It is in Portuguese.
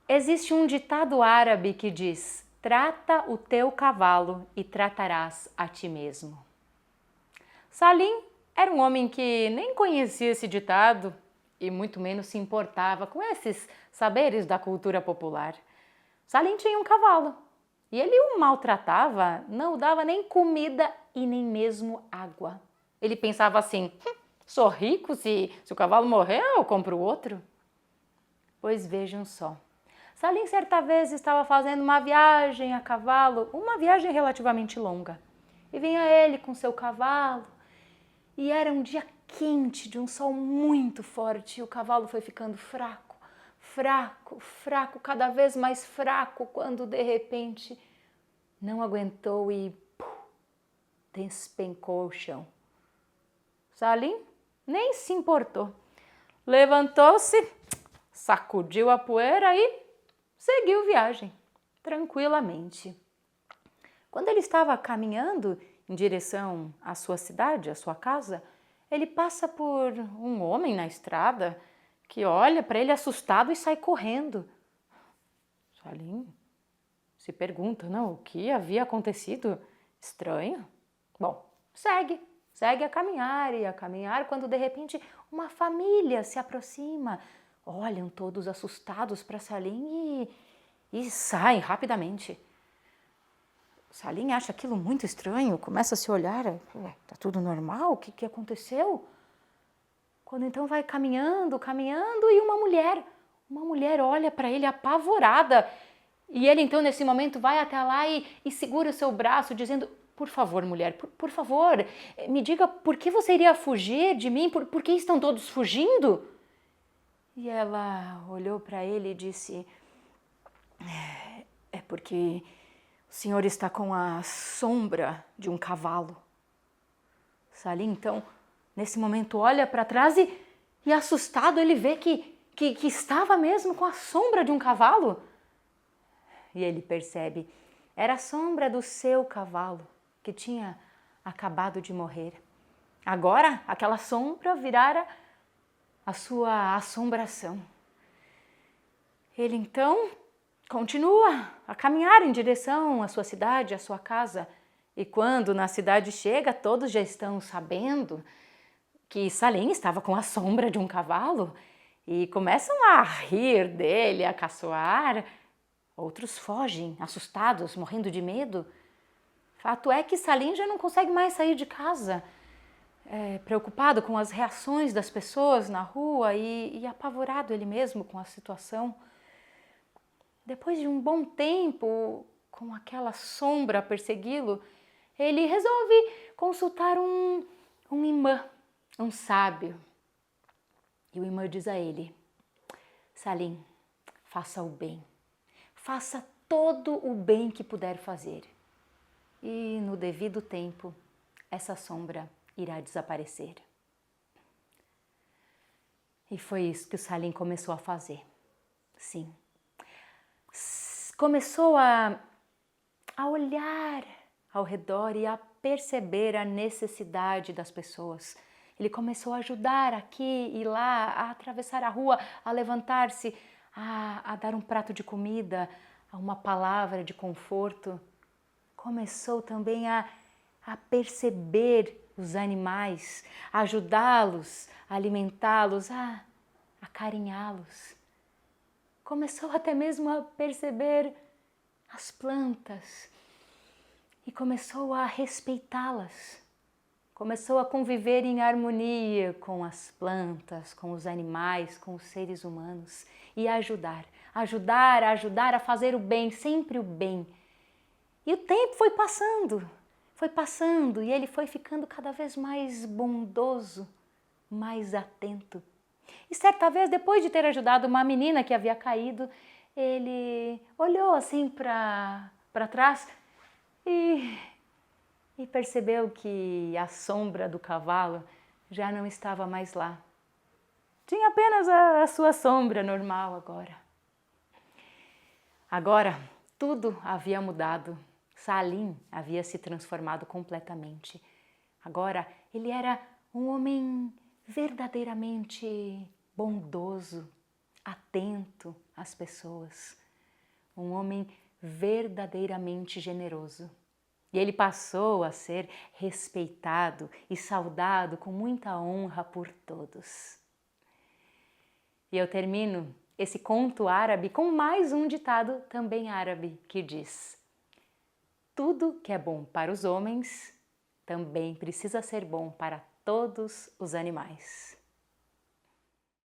Existe um ditado árabe que diz: trata o teu cavalo e tratarás a ti mesmo. Salim era um homem que nem conhecia esse ditado e muito menos se importava com esses saberes da cultura popular. Salim tinha um cavalo e ele o maltratava, não o dava nem comida e nem mesmo água. Ele pensava assim: sou rico, se o cavalo morrer eu compro outro. Pois vejam só. Salim certa vez estava fazendo uma viagem a cavalo, uma viagem relativamente longa. E vinha ele com seu cavalo, e era um dia quente, de um sol muito forte, e o cavalo foi ficando fraco, fraco, fraco, cada vez mais fraco, quando de repente não aguentou e despencou ao chão. Salim nem se importou. Levantou-se, sacudiu a poeira e seguiu viagem, tranquilamente. Quando ele estava caminhando em direção à sua cidade, à sua casa, ele passa por um homem na estrada que olha para ele assustado e sai correndo. Salim se pergunta, não, o que havia acontecido? Estranho. Bom, segue a caminhar, quando de repente uma família se aproxima. Olham todos assustados para Salim e saem rapidamente. Salim acha aquilo muito estranho, começa a se olhar, tá tudo normal? O que aconteceu? Quando então vai caminhando e uma mulher olha para ele apavorada. E ele então nesse momento vai até lá e segura o seu braço dizendo: por favor, mulher, por favor, me diga por que você iria fugir de mim? Por que estão todos fugindo? E ela olhou para ele e disse: é porque o senhor está com a sombra de um cavalo. Salim, então, nesse momento olha para trás e assustado ele vê que estava mesmo com a sombra de um cavalo. E ele percebe, era a sombra do seu cavalo que tinha acabado de morrer. Agora, aquela sombra virara a sua assombração. Ele então continua a caminhar em direção à sua cidade, à sua casa. E quando na cidade chega, todos já estão sabendo que Salim estava com a sombra de um cavalo e começam a rir dele, a caçoar. Outros fogem, assustados, morrendo de medo. Fato é que Salim já não consegue mais sair de casa, preocupado com as reações das pessoas na rua e apavorado ele mesmo com a situação. Depois de um bom tempo, com aquela sombra a persegui-lo, ele resolve consultar um imã, um sábio. E o imã diz a ele: Salim, faça o bem, faça todo o bem que puder fazer. E no devido tempo, essa sombra irá desaparecer. E foi isso que o Salim começou a fazer. Sim. Começou a olhar ao redor e a perceber a necessidade das pessoas. Ele começou a ajudar aqui e lá, a atravessar a rua, a levantar-se, a dar um prato de comida, a uma palavra de conforto. Começou também a perceber os animais, a ajudá-los, a alimentá-los, a acarinhá-los. Começou até mesmo a perceber as plantas e começou a respeitá-las. Começou a conviver em harmonia com as plantas, com os animais, com os seres humanos e a ajudar a fazer o bem, sempre o bem. E o tempo foi passando e ele foi ficando cada vez mais bondoso, mais atento. E certa vez, depois de ter ajudado uma menina que havia caído, ele olhou assim para trás e percebeu que a sombra do cavalo já não estava mais lá. Tinha apenas a sua sombra normal agora. Agora, tudo havia mudado. Salim havia se transformado completamente. Agora, ele era um homem verdadeiramente bondoso, atento, as pessoas, um homem verdadeiramente generoso. E ele passou a ser respeitado e saudado com muita honra por todos. E eu termino esse conto árabe com mais um ditado também árabe que diz: tudo que é bom para os homens também precisa ser bom para todos os animais.